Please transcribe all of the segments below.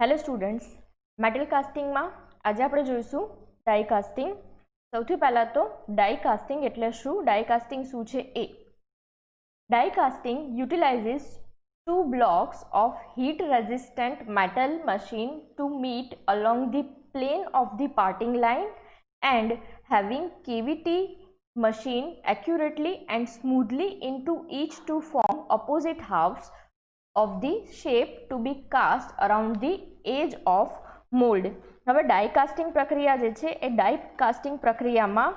Hello students, metal casting में आज આપણે જોઈશું ડાઈ કાસ્ટિંગ। સૌથી પહેલા તો ડાઈ કાસ્ટિંગ એટલે શું, ડાઈ કાસ્ટિંગ શું છે એ। ડાઈ casting યુટિલાઇઝિસ two blocks of heat resistant metal machine to meet along the plane of the parting line and having cavity machine accurately and smoothly into each to form opposite halves of the shape to be cast around the edge of mold। હવે ડાઈ casting પ્રક્રિયા જે છે એ ડાઈ casting પ્રક્રિયામાં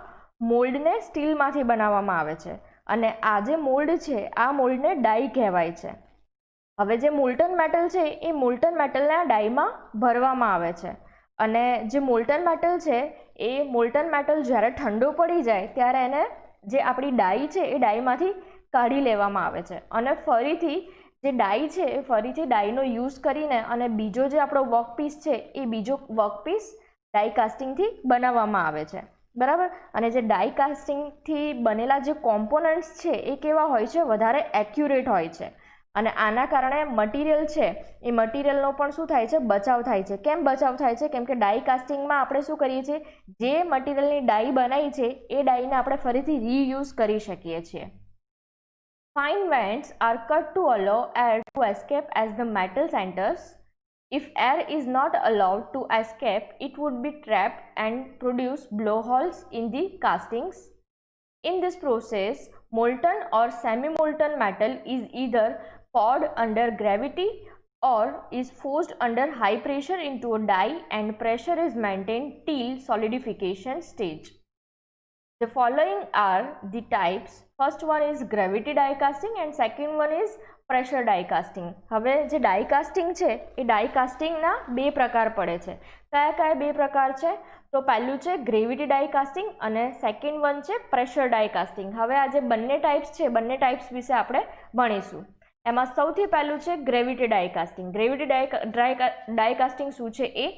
મોલ્ડને સ્ટીલમાંથી બનાવવામાં આવે છે અને આ જે મોલ્ડ છે આ મોલ્ડને ડાઈ કહેવાય છે। હવે જે મોલ્ટન મેટલ છે એ મોલ્ટન મેટલને આ ડાઈમાં ભરવામાં આવે છે અને જે મોલ્ટન મેટલ છે એ મોલ્ટન મેટલ જ્યારે ઠંડો પડી જાય ત્યારે એને જે આપણી ડાઈ છે એ ડાઈમાંથી કાઢી લેવામાં આવે છે અને ફરીથી જે ડાઈ છે એ ફરીથી ડાઈનો યુઝ કરીને અને બીજો જે આપણો વર્કપીસ છે એ બીજો વર્કપીસ ડાઈ કાસ્ટિંગથી બનાવવામાં આવે છે, બરાબર। અને જે ડાઈ કાસ્ટિંગથી બનેલા જે કોમ્પોનન્ટ્સ છે એ કેવા હોય છે, વધારે એક્યુરેટ હોય છે અને આના કારણે મટીરિયલ છે એ મટીરિયલનો પણ શું થાય છે, બચાવ થાય છે। કેમ બચાવ થાય છે? કેમ કે ડાઈ કાસ્ટિંગમાં આપણે શું કરીએ છીએ, જે મટીરિયલની ડાઈ બનાવી છે એ ડાઈને આપણે ફરીથી રીયુઝ કરી શકીએ છીએ। Fine vents are cut to allow air to escape as the metal centers. If air is not allowed to escape, it would be trapped and produce blowholes in the castings. In this process, molten or semi-molten metal is either poured under gravity or is forced under high pressure into a die and pressure is maintained till solidification stage. The following are the types. First one is gravity die casting and second one is pressure die casting। હવે જે ડાઈ casting છે એ ડાઈ કાસ્ટિંગના બે પ્રકાર પડે છે। કયા કયા બે પ્રકાર છે? તો પહેલું છે ગ્રેવિટી ડાઈ કાસ્ટિંગ અને સેકન્ડ વન છે પ્રેશર ડાઈ કાસ્ટિંગ। હવે આ જે બંને ટાઈપ્સ છે બંને ટાઈપ્સ વિશે આપણે ભણીશું। એમાં સૌથી પહેલું છે ગ્રેવિટી ડાઈ કાસ્ટિંગ। ગ્રેવિટી ડાઈ કાસ્ટિંગ શું છે એ?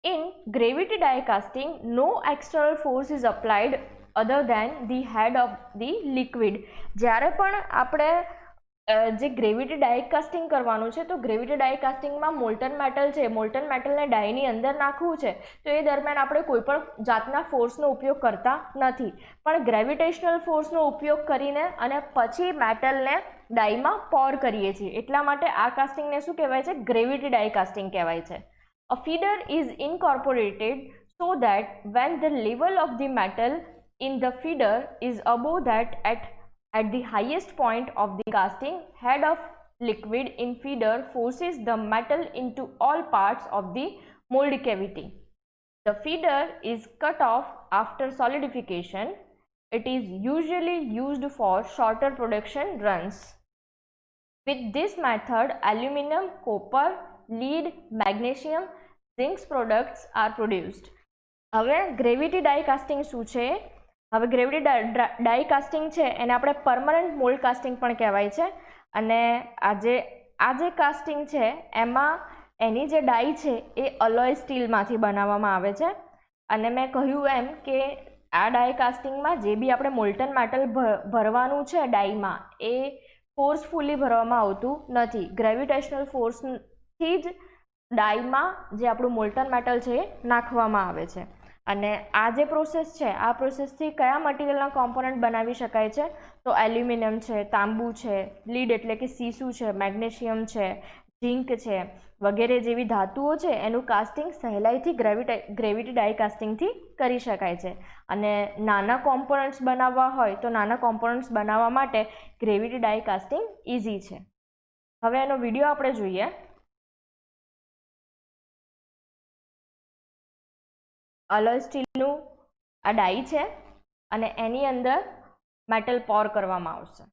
In gravity die casting, no external force is applied other than the head of the liquid। જ્યારે પણ આપણે જે ગ્રેવિટી ડાઈ કાસ્ટિંગ કરવાનું છે તો ગ્રેવિટી ડાઈ કાસ્ટિંગમાં મોલ્ટન મેટલ છે, મોલ્ટન મેટલને ડાઈની અંદર નાખવું છે તો એ દરમિયાન આપણે કોઈ પણ જાતના ફોર્સનો ઉપયોગ કરતા નથી, પણ ગ્રેવિટેશનલ ફોર્સનો ઉપયોગ કરીને અને પછી મેટલને ડાઈમાં પોર કરીએ છીએ, એટલા માટે આ કાસ્ટિંગને શું કહેવાય છે? ગ્રેવિટી ડાઈ કાસ્ટિંગ કહેવાય છે। A feeder is incorporated so that when the level of the metal in the feeder is above that at the highest point of the casting, head of liquid in feeder forces the metal into all parts of the mold cavity. The feeder is cut off after solidification. It is usually used for shorter production runs. With this method, aluminum, copper, lead, magnesium, zinc products are produced। હવે gravity ડાઈ casting શું છે? હવે gravity ડાઈ casting છે એને આપણે permanent mould casting પણ કહેવાય છે અને આ જે કાસ્ટિંગ છે એમાં એની જે ડાઈ છે એ અલોય સ્ટીલમાંથી બનાવવામાં આવે છે અને મેં કહ્યું એમ કે આ ડાઈ કાસ્ટિંગમાં જે બી આપણે મોલ્ટન મેટલ ભરવાનું છે ડાઈમાં એ ફોર્સફુલી ભરવામાં આવતું નથી, ગ્રેવિટેશનલ ફોર્સથી જ ડાઈમાં જે આપણું મોલ્ટન મેટલ છે એ નાખવામાં આવે છે। અને આ જે પ્રોસેસ છે આ પ્રોસેસથી કયા મટીરિયલના કોમ્પોનન્ટ બનાવી શકાય છે? તો એલ્યુમિનિયમ છે, તાંબુ છે, લીડ એટલે કે સીસુ છે, મેગ્નેશિયમ છે, ઝિંક છે વગેરે જેવી ધાતુઓ છે એનું કાસ્ટિંગ સહેલાઈથી ગ્રેવિટી ડાઈ કાસ્ટિંગથી કરી શકાય છે અને નાના કોમ્પોનન્ટ્સ બનાવવા હોય તો નાના કોમ્પોનન્ટ્સ બનાવવા માટે ગ્રેવિટી ડાઈ કાસ્ટિંગ ઇઝી છે। હવે એનો વિડીયો આપણે જોઈએ। અલોય સ્ટીલનું આ ડાઈ છે અને એની અંદર મેટલ પોર કરવામાં આવશે।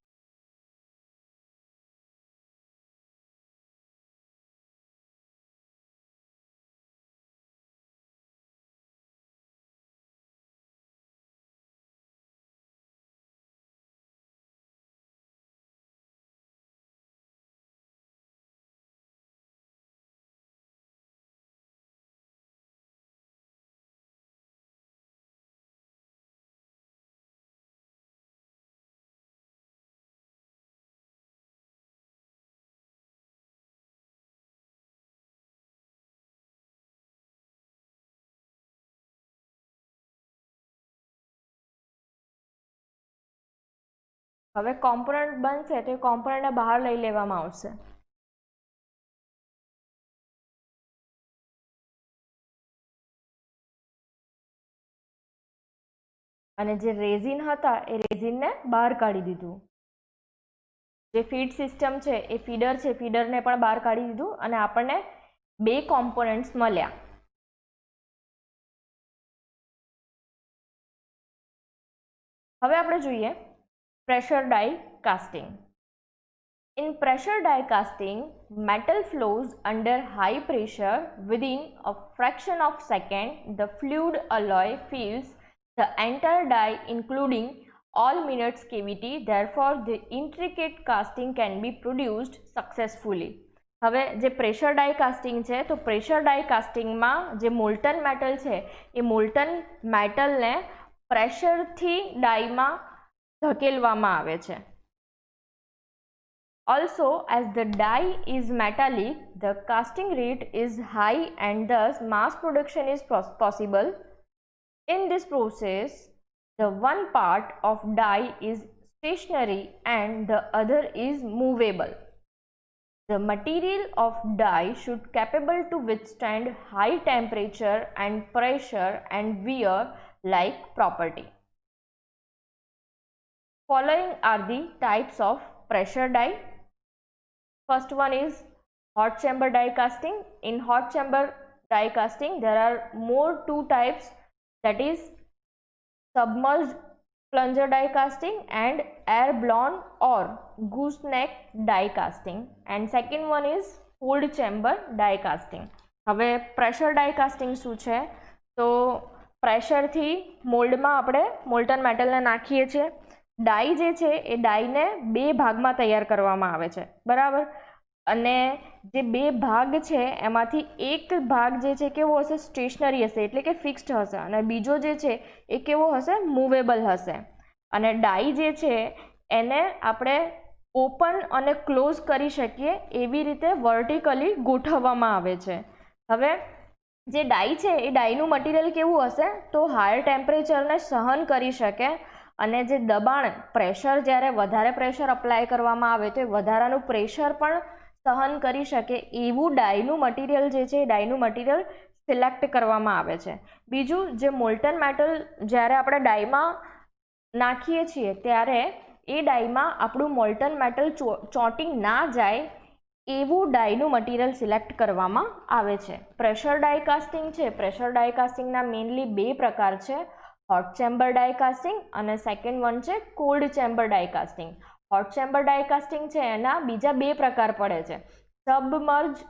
હવે કોમ્પોનન્ટ બનશે તો એ કોમ્પોનન્ટને બહાર લઈ લેવામાં આવશે. અને જે રેઝિન હતા એ રેઝિનને બહાર કાઢી દીધું. જે ફીડ સિસ્ટમ છે એ ફીડર છે, ફીડરને પણ બહાર કાઢી દીધું અને આપણને બે કોમ્પોનન્ટ્સ મળ્યા. હવે આપણે જોઈએ pressure die casting. In pressure die casting, metal flows under high pressure. Within a fraction of a second, the fluid alloy fills the entire die, including all minutes cavity. Therefore, the intricate casting can be produced successfully. હવે જે pressure ડાઈ casting છે તો pressure ડાઈ કાસ્ટિંગમાં જે Moulton metal છે એ Moulton મેટલને પ્રેશરથી ડાઈમાં ધકેલવામાં આવે છે. Also, as the die is metallic, the casting rate is high and thus mass production is possible. In this process, the one part of die is stationary and the other is movable. The material of die should capable to withstand high temperature and pressure and wear like property. Following are the types of pressure die. First one is hot chamber die casting. In hot chamber die casting, there are more two types, that is submerged plunger die casting and air blown or gooseneck die casting. And second one is cold chamber die casting. હવે pressure ડાઈ casting શું છે તો પ્રેશરથી મોલ્ડમાં આપણે Moulton મેટલને નાખીએ છીએ. ડાઈ જે છે એ ડાઈને બે ભાગમાં તૈયાર કરવામાં આવે છે, બરાબર. અને જે બે ભાગ છે એમાંથી એક ભાગ જે છે કેવો હશે, સ્ટેશનરી હશે એટલે કે ફિક્સ્ડ હશે, અને બીજો જે છે એ કેવો હશે, મૂવેબલ હશે. અને ડાઈ જે છે એને આપણે ઓપન અને ક્લોઝ કરી શકીએ એવી રીતે વર્ટિકલી ગોઠવવામાં આવે છે. હવે જે ડાઈ છે એ ડાઈનું મટીરિયલ કેવું હશે તો હાયર ટેમ્પરેચરને સહન કરી શકે અને જે દબાણ પ્રેશર જ્યારે વધારે પ્રેશર અપ્લાય કરવામાં આવે તો એ વધારાનું પ્રેશર પણ સહન કરી શકે એવું ડાઈનું મટીરિયલ જે છે એ ડાઈનું મટીરિયલ સિલેક્ટ કરવામાં આવે છે. બીજું, જે મોલ્ટન મેટલ જ્યારે આપણે ડાઈમાં નાખીએ છીએ ત્યારે એ ડાઈમાં આપણું મોલ્ટન મેટલ ચોંટી ના જાય એવું ડાઈનું મટીરિયલ સિલેક્ટ કરવામાં આવે છે. પ્રેશર ડાઈ કાસ્ટિંગ છે, પ્રેશર ડાઈ કાસ્ટિંગના મેઇનલી બે પ્રકાર છે, હોટ ચેમ્બર ડાઈ કાસ્ટિંગ અને સેકન્ડ વન છે cold chamber die casting. Hot chamber die casting છે એના બીજા બે પ્રકાર પડે છે, સબમર્જ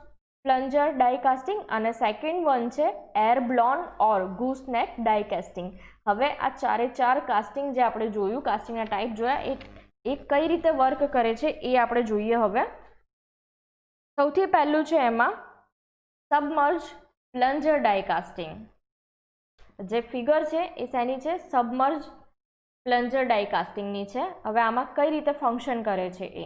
પ્લન્જર ડાઈ કાસ્ટિંગ અને સેકન્ડ વન છે એર બ્લોન ઓર ગૂસનેક ડાઈ કાસ્ટિંગ. હવે આ ચારે ચાર કાસ્ટિંગ જે આપણે જોયું, કાસ્ટિંગના ટાઈપ જોયા, એ કઈ રીતે વર્ક કરે છે એ આપણે જોઈએ. હવે સૌથી પહેલું છે એમાં સબમર્જ પ્લન્જર ડાઈ કાસ્ટિંગ. જે ફિગર છે એ શેની છે, સબમર્જ પ્લન્જર ડાઈ કાસ્ટિંગની છે. હવે આમાં કઈ રીતે ફંક્શન કરે છે એ.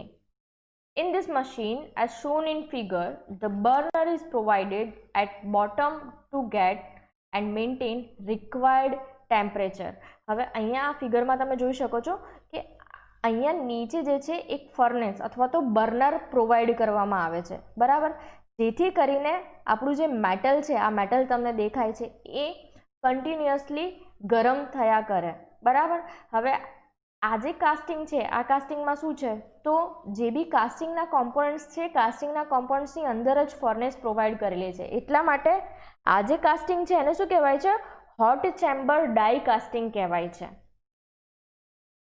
In this machine, as shown in figure, the burner is provided at bottom to get and maintain required temperature. હવે અહીંયા આ ફિગરમાં તમે જોઈ શકો છો કે અહીંયા નીચે જે છે એક ફર્નેસ અથવા તો બર્નર પ્રોવાઈડ કરવામાં આવે છે, બરાબર, જેથી કરીને આપણું જે મેટલ છે, આ મેટલ તમને દેખાય છે એ કન્ટિન્યુઅસલી ગરમ થયા કરે, બરાબર. હવે આ જે કાસ્ટિંગ છે, આ કાસ્ટિંગમાં શું છે તો જે બી કાસ્ટિંગના કોમ્પોનન્ટ્સ છે, કાસ્ટિંગના કોમ્પોનન્ટ્સની અંદર જ ફર્નેસ પ્રોવાઈડ કરેલી છે. એટલા માટે આ જે કાસ્ટિંગ છે એને શું કહેવાય છે, હોટ ચેમ્બર ડાઈ કાસ્ટિંગ કહેવાય છે.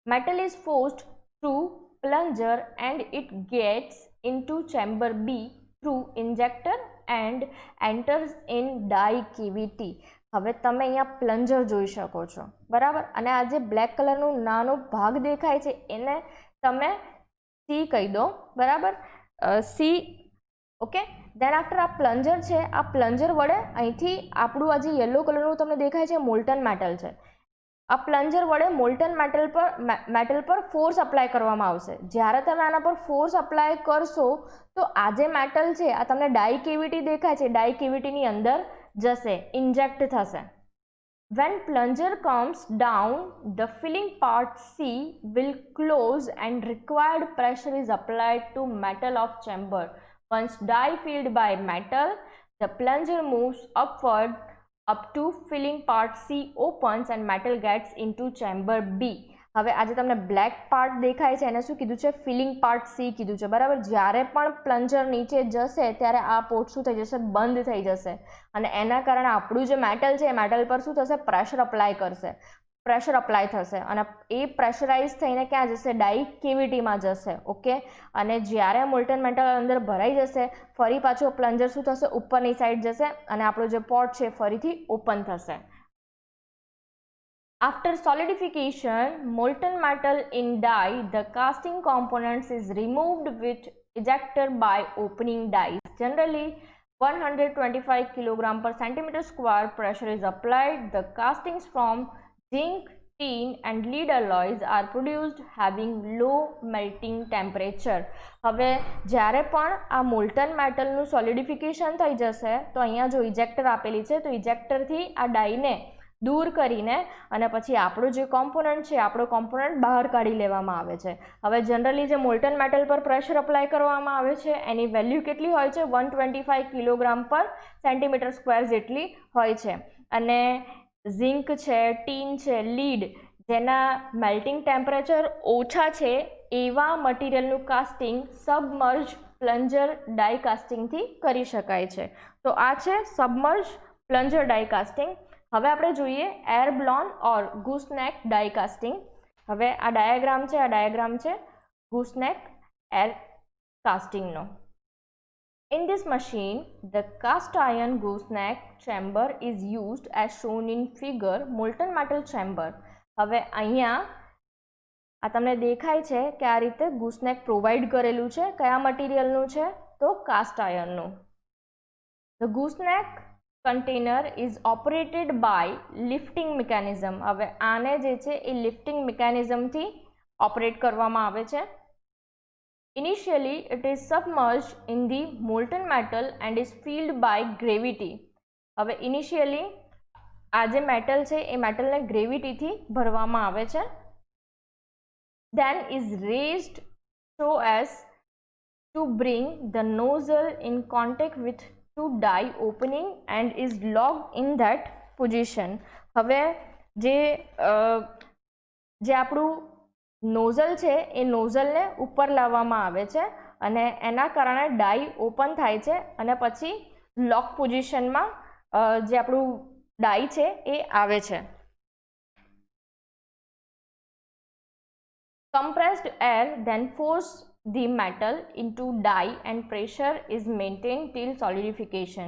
Metal is forced through plunger and it gets into chamber B through injector and enters in die cavity. હવે તમે અહીંયા પ્લન્જર જોઈ શકો છો, બરાબર, અને આ જે બ્લેક કલરનું નાનો ભાગ દેખાય છે એને તમે સી કહી દો, બરાબર, સી, ઓકે. દેન આફ્ટર આ પ્લન્જર છે, આ પ્લન્જર વડે અહીંથી આપણું આ જે યલો કલરનું તમને દેખાય છે મોલ્ટન મેટલ છે, આ પ્લન્જર વડે મોલ્ટન મેટલ પર ફોર્સ અપ્લાય કરવામાં આવશે. જ્યારે તમે આના પર ફોર્સ અપ્લાય કરશો તો આ જે મેટલ છે, આ તમને ડાઈ કેવિટી દેખાય છે, ડાઈ કેવિટીની અંદર જશે, ઇન્જેક્ટ થશે, When plunger comes down, the filling part C will close and required pressure is applied to metal of chamber. Once die filled by metal, the plunger moves upward up to filling part C opens and metal gets into chamber B. હવે આજે તમને black part દેખાય છે એને શું કીધું છે? Feeling part C કીધું છે, બરાબર. જ્યારે પણ પ્લન્જર નીચે જશે ત્યારે આ પોર્ટ શું થઈ જશે? બંધ થઈ જશે અને એના કારણે આપણું જે મેટલ છે એ મેટલ પર શું થશે? પ્રેશર અપ્લાય કરશે, પ્રેશર અપ્લાય થશે અને એ પ્રેશરાઇઝ થઈને ક્યાં જશે? ડાઈ કેવિટીમાં જશે. ઓકે, અને જ્યારે મોલ્ટન મેટલ અંદર ભરાઈ જશે ફરી પાછો પ્લન્જર શું થશે? ઉપરની સાઈડ જશે અને આપણો જે પોર્ટ છે ફરીથી ઓપન થશે. After solidification, molten metal in die, the casting components is removed with ejector by opening dies. Generally, 125 kg per centimeter square pressure is applied. The castings from zinc, tin and lead alloys are produced having low melting temperature. હવે જ્યારે પણ આ Moulton મેટલનું સોલિડિફિકેશન થઈ જશે તો અહીંયા જો ઇજેક્ટર આપેલી છે તો ઇજેક્ટરથી આ ડાઈને દૂર કરીને અને પછી આપણો જે કોમ્પોનન્ટ છે આપણો કોમ્પોનન્ટ બહાર કાઢી લેવામાં આવે છે. હવે જનરલી જે મોલ્ટન મેટલ પર પ્રેશર અપ્લાય કરવામાં આવે છે એની વેલ્યુ કેટલી હોય છે? 125 કિલોગ્રામ પર સેન્ટીમીટર સ્ક્વેર જેટલી હોય છે. અને ઝિંક છે, ટીન છે, લીડ જેના મેલ્ટિંગ ટેમ્પરેચર ઓછા છે એવા મટીરિયલનું કાસ્ટિંગ સબમર્જ પ્લન્જર ડાઈ કાસ્ટિંગથી કરી શકાય છે. તો આ છે સબમર્જ પ્લન્જર ડાઈ કાસ્ટિંગ. હવે આપણે જોઈએ એર બ્લોન ઓર ગૂસનેક ડાઈ કાસ્ટિંગ. હવે આ ડાયાગ્રામ છે ગૂસનેક air કાસ્ટિંગનો. In this machine, the cast iron gooseneck chamber is used as shown in figure molten metal chamber. હવે અહીંયા આ તમને દેખાય છે કે આ રીતે gooseneck પ્રોવાઈડ કરેલું છે. કયા મટીરિયલનું છે? તો cast આયર્નનું. The gooseneck container is operated by lifting mechanism. હવે આને જે છે એ લિફ્ટિંગ મિકેનિઝમથી ઓપરેટ કરવામાં આવે છે. Initially, it is submerged in the molten metal and is filled by gravity. હવે ઇનિશિયલી આ જે મેટલ છે એ મેટલને ગ્રેવિટીથી ભરવામાં આવે છે. Then is raised so as to bring the nozzle in contact with to die opening and is locked in that position. હવે જે આપણું નોઝલ છે એ નોઝલને ઉપર લાવવામાં આવે છે અને એના કારણે ડાઈ ઓપન થાય છે અને પછી લોક પોઝિશનમાં જે આપણું ડાઈ છે એ આવે છે. Compressed air then force the metal into die and pressure is maintained till solidification.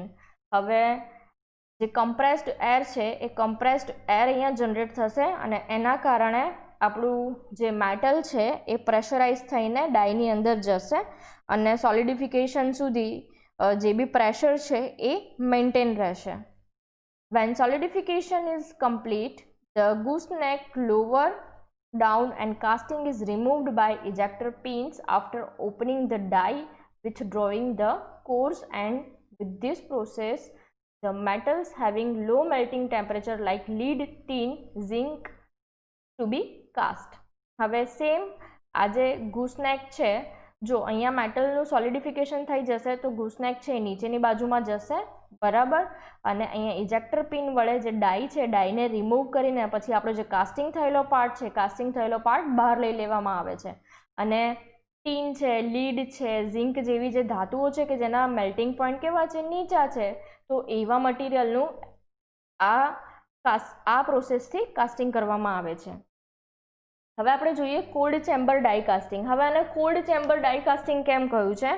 હવે જે કમ્પ્રેસ્ડ એર છે એ કમ્પ્રેસ્ડ એર અહીંયા જનરેટ થશે અને એના કારણે આપણું જે મેટલ છે એ પ્રેશરાઇઝ થઈને ડાઈની અંદર જશે અને સોલિડિફિકેશન સુધી જે બી પ્રેશર છે એ મેન્ટેન રહેશે. When solidification is complete, the gooseneck lower down and casting is removed by ejector pins after opening the die, withdrawing the cores, and with this process the metals having low melting temperature like lead, tin, zinc to be cast. હવે same આ જે ગૂસનેક છે જો અહીંયા મેટલનું સોલિડિફિકેશન થઈ જશે તો ગૂસનેક છે એ નીચેની બાજુમાં જશે, બરાબર. અને અહીંયા ઇજેક્ટર પિન વડે જે ડાઈ છે ડાઈને રિમૂવ કરીને પછી આપણો જે કાસ્ટિંગ થયેલો પાર્ટ છે કાસ્ટિંગ થયેલો પાર્ટ બહાર લઈ લેવામાં આવે છે. અને ટીન છે, લીડ છે, ઝિંક જેવી જે ધાતુઓ છે કે જેના મેલ્ટિંગ પોઈન્ટ કેવા છે? નીચા છે. તો એવા મટીરિયલનું આ પ્રોસેસથી કાસ્ટિંગ કરવામાં આવે છે. હવે આપણે જોઈએ કોલ્ડ ચેમ્બર ડાઈ કાસ્ટિંગ. હવે આને કોલ્ડ ચેમ્બર ડાઈ કાસ્ટિંગ કેમ કહ્યું છે?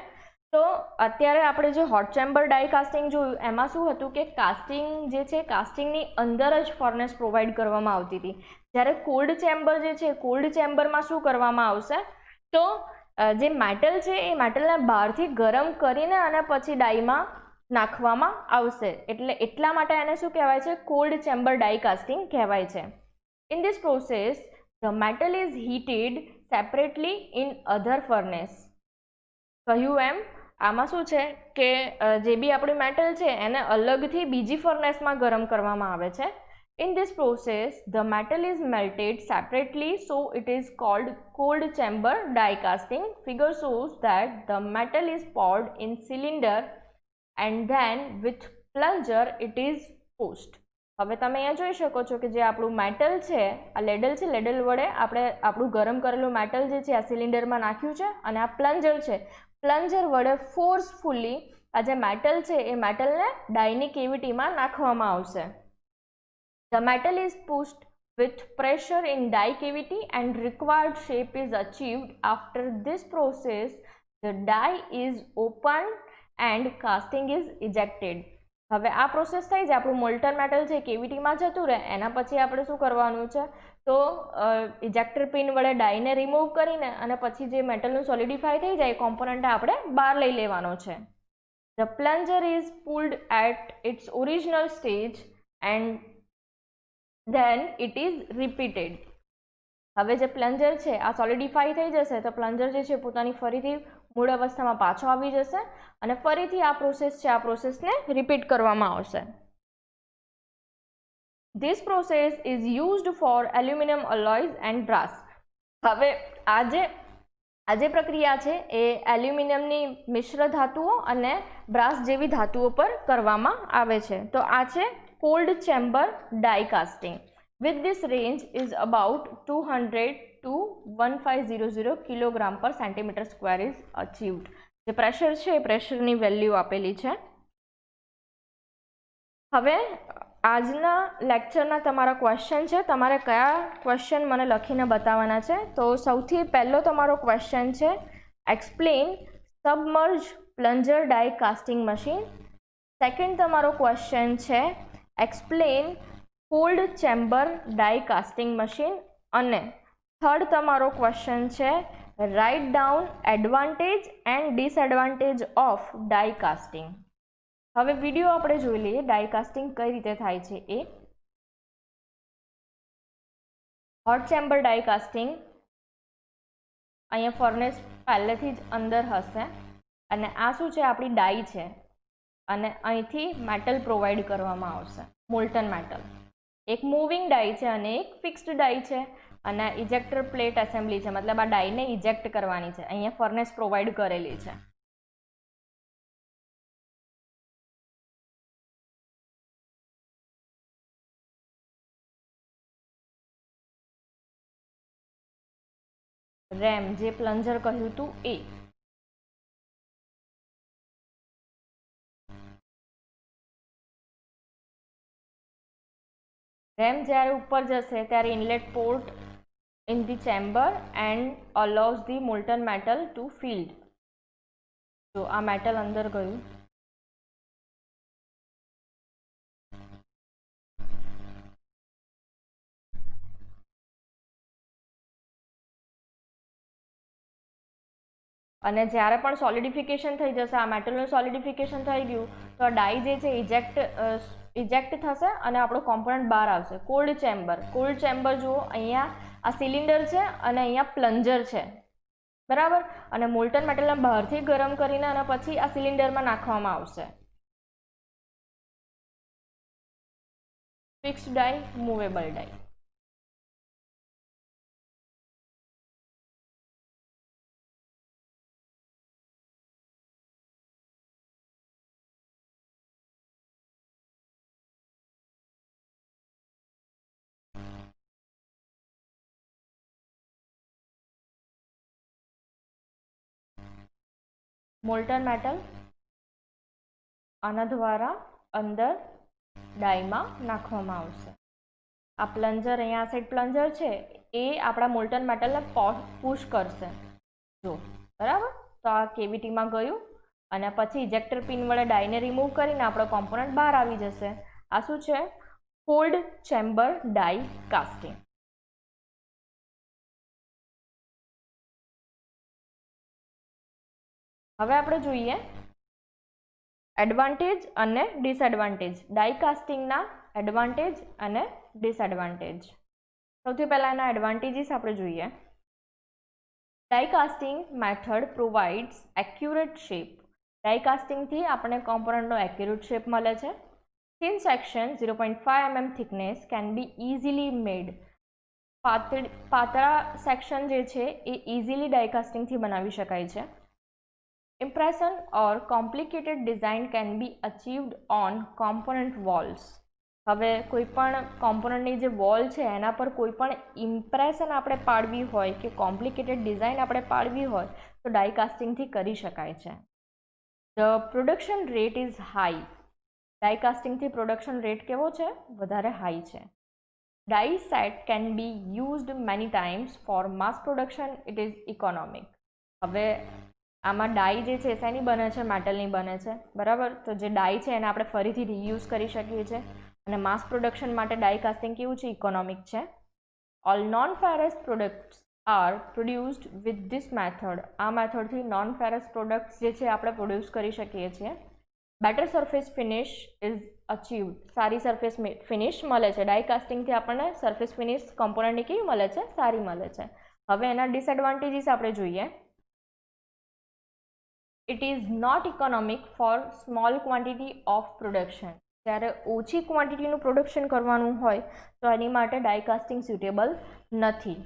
તો અત્યારે આપણે જે હોટ ચેમ્બર ડાઈ કાસ્ટિંગ જોયું એમાં શું હતું કે કાસ્ટિંગ જે છે કાસ્ટિંગની અંદર જ ફર્નેસ પ્રોવાઈડ કરવામાં આવતી હતી. જ્યારે કોલ્ડ ચેમ્બર જે છે કોલ્ડ ચેમ્બરમાં શું કરવામાં આવશે તો જે મેટલ છે એ મેટલને બહારથી ગરમ કરીને અને પછી ડાઈમાં નાખવામાં આવશે. એટલે એટલા માટે એને શું કહેવાય છે? કોલ્ડ ચેમ્બર ડાઈ કાસ્ટિંગ કહેવાય છે. In this process the metal is heated separately in other furnace. કહ્યું એમ આમાં શું છે કે જે બી આપણું મેટલ છે એને અલગથી બીજી ફર્નેસમાં ગરમ કરવામાં આવે છે. In this process, the metal is melted separately, so it is called cold chamber die casting. Figure shows that the metal is poured in cylinder and then with plunger it is pushed. હવે તમે અહીંયા જોઈ શકો છો કે જે આપણું metal છે, આ લેડલ છે, લેડલ વડે આપણે આપણું ગરમ કરેલું મેટલ જે છે આ સિલિન્ડરમાં નાખ્યું છે અને આ પ્લન્જર છે, પ્લન્જર વડે ફોર્સફુલી આ જે મેટલ છે એ મેટલને ડાઈની કેવિટીમાં નાખવામાં આવશે. The metal is pushed with pressure in die cavity and required shape is achieved. After this process, the die is opened and casting is ejected. હવે આ પ્રોસેસ થઈ જાય, આપણું મોલ્ટન મેટલ છે કેવિટીમાં જતું રહે, એના પછી આપણે શું કરવાનું છે તો ઇજેક્ટર પિન વડે ડાઈને રિમૂવ કરીને અને પછી જે મેટલનું સોલિડિફાઈ થઈ જાય કોમ્પોનન્ટ આપણે બહાર લઈ લેવાનો છે. The plunger is pulled at its original stage and then it is repeated. હવે જે પ્લન્જર છે આ સોલિડિફાઈ થઈ જશે તો પ્લન્જર જે છે પોતાની ફરીથી મૂળ અવસ્થામાં પાછો આવી જશે અને ફરીથી આ પ્રોસેસ છે આ પ્રોસેસને રિપીટ કરવામાં આવશે. This process is used for aluminum alloys and brass. હવે આ જે પ્રક્રિયા છે એ એલ્યુમિનિયમની મિશ્ર ધાતુઓ અને બ્રાસ જેવી ધાતુઓ પર કરવામાં આવે છે. તો આ છે cold chamber die casting. With this range is about 200 to 1500 kilogram per centimeter square is achieved. જે પ્રેશર છે એ પ્રેશરની વેલ્યુ આપેલી છે. હવે આજના લેક્ચરના તમારા ક્વેશ્ચન છે, તમારે કયા ક્વેશ્ચન મને લખીને બતાવવાના છે. તો સૌથી પહેલો તમારો ક્વેશ્ચન છે એક્સપ્લેન સબમર્જ પ્લન્જર ડાઈ કાસ્ટિંગ મશીન. સેકન્ડ તમારો ક્વેશ્ચન છે explain cold chamber die casting machine. અને થર્ડ તમારો ક્વેશ્ચન છે write down advantage and disadvantage of die casting. હવે વિડીયો આપણે જોઈ લઈએ ડાઈ કાસ્ટિંગ કઈ રીતે થાય છે એ. હોટ ચેમ્બર ડાઈ કાસ્ટિંગ, અહીંયા ફર્નેસ પહેલેથી જ અંદર હશે અને આ શું છે આપણી ડાઈ છે અને અહીંથી મેટલ પ્રોવાઈડ કરવામાં આવશે, મોલ્ટન મેટલ. એક મૂવિંગ ડાઈ છે અને એક ફિક્સ્ડ ડાઈ છે અને ઇજેક્ટર પ્લેટ એસેમ્બલી છે, મતલબ આ ડાઈને ઇજેક્ટ કરવાની છે. અહીંયા ફર્નેસ પ્રોવાઈડ કરેલી છે. રેમ જે પ્લન્જર કહ્યું હતું એ. રેમ જ્યારે ઉપર જશે ત્યારે inlet port in the chamber and allows the molten metal to filled. તો આ મેટલ અંદર ગયું. અને જ્યારે પણ સોલિડિફિકેશન થઈ જશે, આ મેટલનું સોલિડિફિકેશન થઈ ગયું તો આ ડાઈ જે છે ઇજેક્ટ થશે અને આપણો કોમ્પોનન્ટ બહાર આવશે. કોલ્ડ ચેમ્બર જુઓ, અહીંયા આ સિલિન્ડર છે અને અહીંયા પ્લન્જર છે, બરાબર. અને મોલ્ટન મેટલને બહારથી ગરમ કરીને અને પછી આ સિલિન્ડરમાં નાખવામાં આવશે. ફિક્સ્ડ ડાઈ, મૂવેબલ ડાઈ. મોલ્ટન મેટલ આના દ્વારા અંદર ડાઈમાં નાખવામાં આવશે. આ પ્લન્જર, અહીંયા આ સાઈડ પ્લન્જર છે એ આપણા મોલ્ટન મેટલને પુશ કરશે, જો બરાબર. તો આ કેવિટીમાં ગયું અને પછી ઇજેક્ટર પિન વડે ડાઈને રિમૂવ કરીને આપણો કોમ્પોનન્ટ બહાર આવી જશે. આ શું છે? Cold chamber die casting. હવે આપણે જોઈએ એડવાન્ટેજ અને ડિસએડવાન્ટેજ. ડાઈ કાસ્ટિંગના એડવાન્ટેજ અને ડિસએડવાન્ટેજ. સૌથી પહેલાં એના એડવાન્ટેજીસ આપણે જોઈએ. Die casting method provides accurate shape. Die કાસ્ટિંગથી આપણે કોમ્પોનન્ટનો એક્યુરેટ શેપ મળે છે. Thin section 0.5 mm thickness can be easily made. પાતળા સેક્શન જે છે એ ઇઝીલી ડાઈ કાસ્ટિંગથી બનાવી શકાય છે. Impression or complicated design can be achieved on component walls. હવે કોઈ પણ કોમ્પોનન્ટની જે વોલ છે એના પર કોઈ પણ ઇમ્પ્રેશન આપણે પાડવી હોય કે કોમ્પ્લિકેટેડ ડિઝાઇન આપણે પાડવી હોય તો ડાઈ કાસ્ટિંગથી કરી શકાય છે. The production rate is high. Die કાસ્ટિંગથી પ્રોડક્શન રેટ કેવો છે? વધારે હાઈ છે. Die set can be used many times for mass production. It is economic. હવે આમાં ડાઈ જે છે શેની બને છે? મેટલની બને છે, બરાબર. તો જે ડાઈ છે એને આપણે ફરીથી રીયુઝ કરી શકીએ છીએ અને માસ પ્રોડક્શન માટે ડાઈ કાસ્ટિંગ કેવું છે? ઇકોનોમિક છે. All non ferrous products are produced with this method. આ મેથડથી નોન ફેરસ પ્રોડક્ટ્સ જે છે આપણે પ્રોડ્યુસ કરી શકીએ છીએ. Better surface finish is achieved. સારી સરફેસ ફિનિશ મળે છે ડાઈ કાસ્ટિંગથી. આપણને સરફેસ ફિનિશ કમ્પોનન્ટની કેવી મળે છે? સારી મળે છે. હવે એના ડિસએડવાન્ટેજીસ આપણે જોઈએ. It is not economic for small quantity of production. જ્યારે ઓછી ક્વોન્ટિટીનું પ્રોડક્શન કરવાનું હોય તો એની માટે ડાઈ કાસ્ટિંગ સ્યુટેબલ નથી.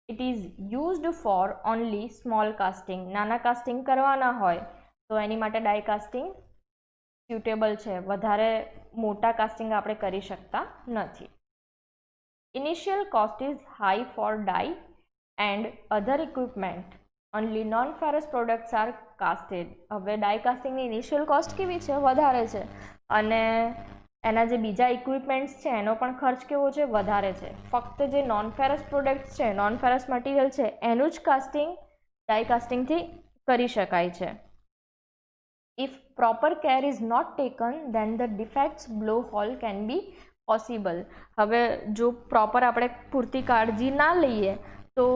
It is used for only small casting. નાના કાસ્ટિંગ કરવાના હોય તો એની માટે ડાઈ કાસ્ટિંગ સ્યુટેબલ છે. વધારે મોટા કાસ્ટિંગ આપણે કરી શકતા નથી. Initial cost is high for die and other equipment. Only non ferrous products are casted. હવે ડાઈ કાસ્ટિંગની ઇનિશિયલ કોસ્ટ કેવી છે? વધારે છે. અને એના જે બીજા ઇક્વિપમેન્ટ્સ છે એનો પણ ખર્ચ કેવો છે? વધારે છે. ફક્ત જે નોન ફેરસ પ્રોડક્ટ્સ છે, નોન ફેરસ મટીરિયલ છે એનું જ કાસ્ટિંગ ડાઈ કાસ્ટિંગથી કરી શકાય છે. If proper care is not taken then the defects blow hole can be possible. હવે જો પ્રોપર આપણે પૂરતી કાળજી ના લઈએ તો